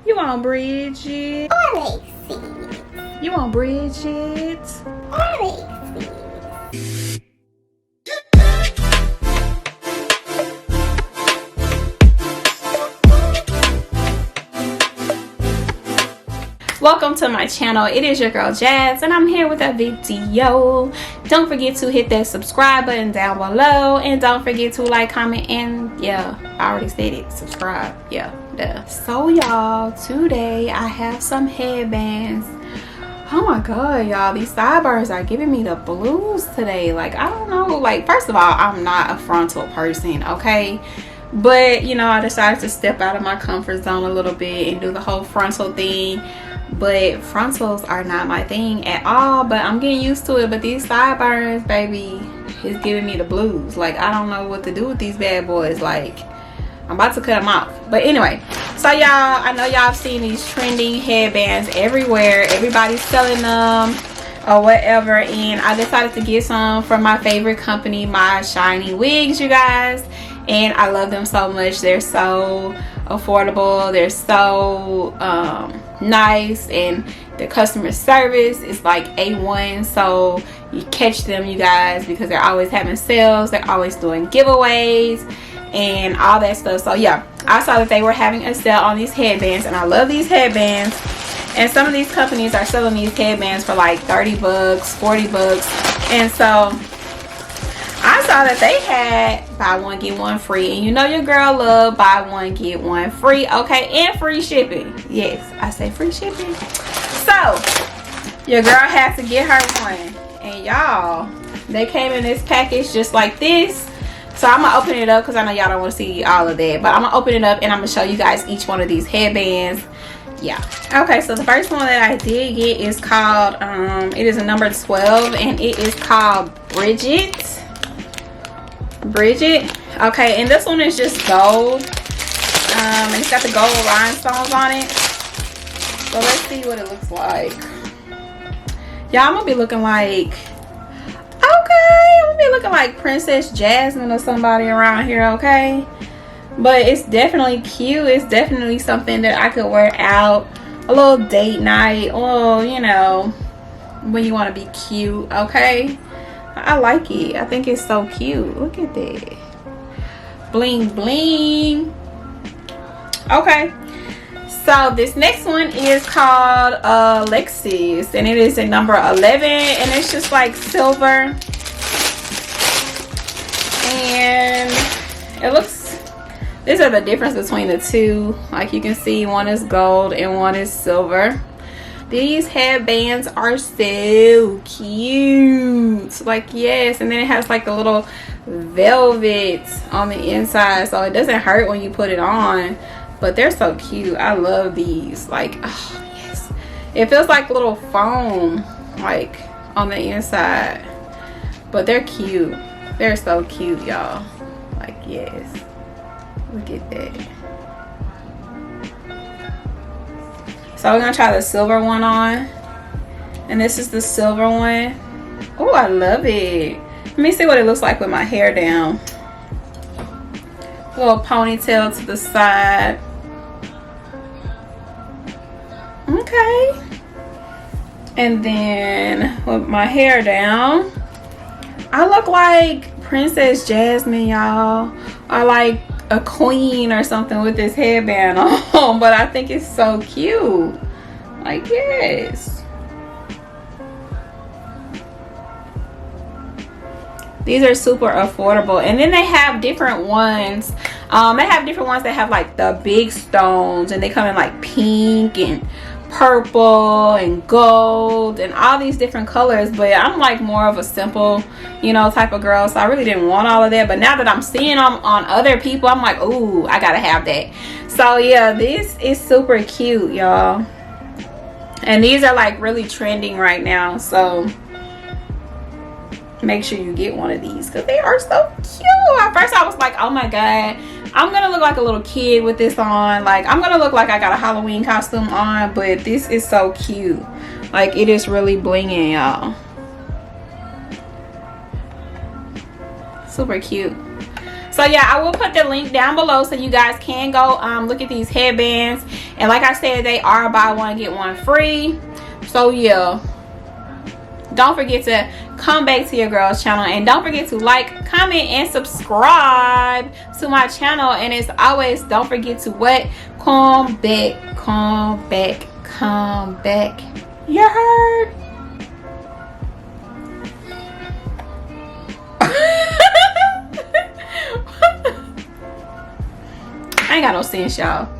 You want Bridget? Alexi. You want Bridget? Alexi. Welcome to my channel. It is your girl Jazz and I'm here with a video. Don't forget to hit that subscribe button down below and don't forget to like, comment, and yeah, I already said it, subscribe. Yeah, duh. So y'all, today I have some headbands. Oh my god, y'all, these sideburns are giving me the blues today. Like, I don't know, like, first of all, I'm not a frontal person, okay? But you know, I decided to step out of my comfort zone a little bit and do the whole frontal thing. But frontals are not my thing at all, but I'm getting used to it. But these sideburns, baby, is giving me the blues. Like, I don't know what to do with these bad boys. Like, I'm about to cut them off. But anyway, so y'all, I know y'all have seen these trending headbands everywhere. Everybody's selling them or whatever, and I decided to get some from my favorite company, my shiny wigs, you guys. And I love them so much. They're so affordable, they're so nice, and the customer service is like A1. So you catch them, you guys, because they're always having sales, they're always doing giveaways and all that stuff. So yeah, I saw that they were having a sale on these headbands, and I love these headbands. And some of these companies are selling these headbands for like 30 bucks, 40 bucks. And so I saw that they had buy one get one free, and you know your girl love buy one get one free, okay? And free shipping. Yes, I say free shipping. So your girl has to get her one, and y'all, they came in this package just like this. So I'm gonna open it up because I know y'all don't want to see all of that, but I'm gonna open it up and I'm gonna show you guys each one of these headbands. Yeah, okay, so the first one that I did get is called it is a number 12, and it is called Bridget. Okay, and this one is just gold, and it's got the gold rhinestones on it. So let's see what it looks like. Y'all, I'm gonna be looking like, okay, I'm gonna be looking like Princess Jasmine or somebody around here, okay? But it's definitely cute. It's definitely something that I could wear out, a little date night, or you know, when you want to be cute, okay? I like it. I think it's so cute. Look at that. Bling bling. Okay. So this next one is called Lexus, and it is a number 11, and it's just like silver. And it looks, these are the difference between the two. Like you can see, one is gold and one is silver. These headbands are so cute. Like, yes. And then it has like a little velvet on the inside, so it doesn't hurt when you put it on. But they're so cute. I love these. Like, oh yes, it feels like little foam like on the inside, but they're cute. They're so cute, y'all. Like, yes, look at that. So we're gonna try the silver one on, and this is the silver one. Oh, I love it. Let me see what it looks like with my hair down. Little ponytail to the side. Okay. And then with my hair down, I look like Princess Jasmine, y'all. I like a queen or something with this headband on. But I think it's so cute. Like, yes. These are super affordable. And then they have different ones. They have different ones that have like the big stones, and they come in like pink and purple and gold and all these different colors. But I'm like more of a simple, you know, type of girl, so I really didn't want all of that. But now that I'm seeing them on other people, I'm like, ooh, I gotta have that. So yeah, this is super cute, y'all, and these are like really trending right now, so make sure you get one of these because they are so cute. At first I was like, oh my god, I'm gonna look like a little kid with this on. Like, I'm gonna look like I got a Halloween costume on, but this is so cute. Like, it is really blinging, y'all. Super cute. So yeah, I will put the link down below so you guys can go look at these headbands. And like I said, they are buy one get one free. So yeah, don't forget to come back to your girl's channel, and don't forget to like, comment, and subscribe to my channel. And as always, don't forget to what? Come back, come back, come back. You heard? I ain't got no sense, y'all.